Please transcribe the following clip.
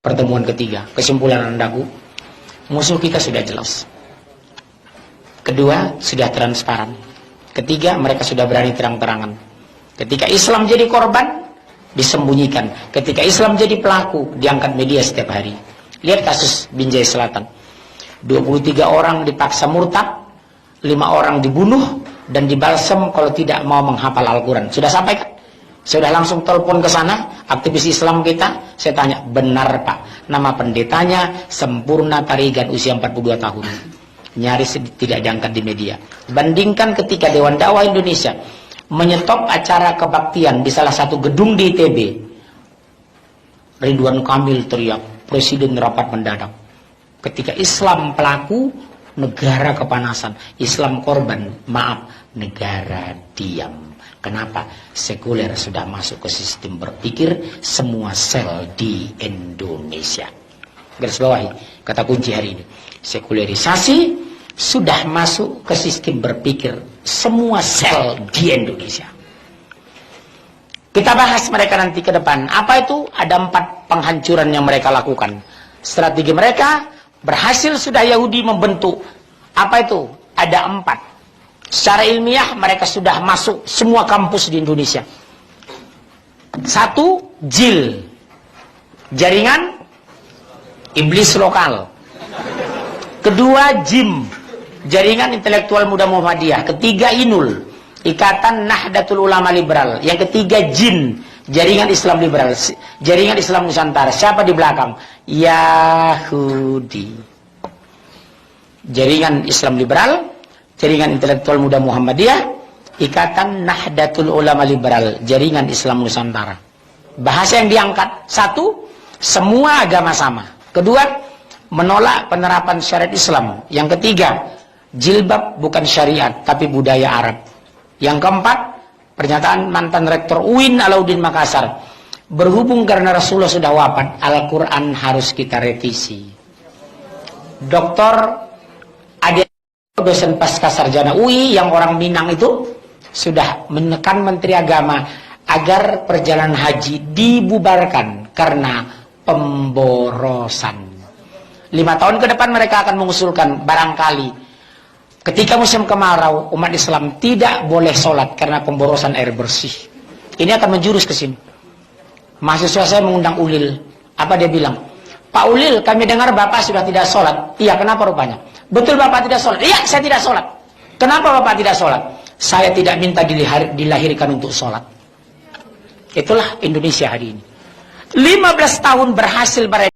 Pertemuan ketiga, kesimpulan andaku, musuh kita sudah jelas. Kedua, sudah transparan. Ketiga, mereka sudah berani terang-terangan. Ketika Islam jadi korban, disembunyikan. Ketika Islam jadi pelaku, diangkat media setiap hari. Lihat kasus Binjai Selatan. 23 orang dipaksa murtad, 5 orang dibunuh, dan dibalsem kalau tidak mau menghafal Al-Quran. Sudah sampaikan? Sudah langsung telepon ke sana, aktivis Islam kita. Saya tanya, benar Pak, nama pendetanya Sempurna Tarigan, usia 42 tahun. Nyaris tidak diangkat di media. Bandingkan ketika Dewan Dakwah Indonesia menyetop acara kebaktian di salah satu gedung di ITB. Ridwan Kamil teriak, Presiden rapat mendadak. Ketika Islam pelaku, negara kepanasan. Islam korban, maaf, negara diam. Kenapa? Sekuler sudah masuk ke sistem berpikir semua sel di Indonesia. Garis bawahi, kata kunci hari ini. Sekulerisasi sudah masuk ke sistem berpikir semua sel di Indonesia. Kita bahas mereka nanti ke depan. Apa itu? Ada 4 penghancuran yang mereka lakukan. Strategi mereka berhasil sudah Yahudi membentuk. Apa itu? Ada 4. Secara ilmiah mereka sudah masuk semua kampus di Indonesia. 1, JIL, jaringan iblis lokal. Kedua, JIM, jaringan intelektual muda Muhammadiyah. Ketiga, INUL, Ikatan Nahdlatul Ulama Liberal. Yang ketiga, JIN, jaringan Islam liberal, jaringan Islam Nusantara. Siapa di belakang? Yahudi. Jaringan Islam liberal, jaringan intelektual muda Muhammadiyah, Ikatan Nahdlatul Ulama Liberal, jaringan Islam Nusantara. Bahasa yang diangkat, 1, semua agama sama. Kedua, menolak penerapan syariat Islam. Yang ketiga, jilbab bukan syariat tapi budaya Arab. Yang keempat, pernyataan mantan rektor UIN Alauddin Makassar, berhubung karena Rasulullah sudah wafat, Al-Quran harus kita revisi. Dr. Ade, dosen pasca sarjana UI yang orang Minang itu, sudah menekan Menteri Agama agar perjalanan haji dibubarkan karena pemborosan. 5 tahun ke depan mereka akan mengusulkan barangkali ketika musim kemarau umat Islam tidak boleh sholat karena pemborosan air bersih. Ini akan menjurus ke sini. Mahasiswa saya mengundang Ulil. Apa dia bilang? Pak Ulil, kami dengar Bapak sudah tidak sholat. Iya, kenapa rupanya? Betul Bapak tidak sholat? Iya, saya tidak sholat. Kenapa Bapak tidak sholat? Saya tidak minta dilahirkan untuk sholat. Itulah Indonesia hari ini. 15 tahun berhasil mereka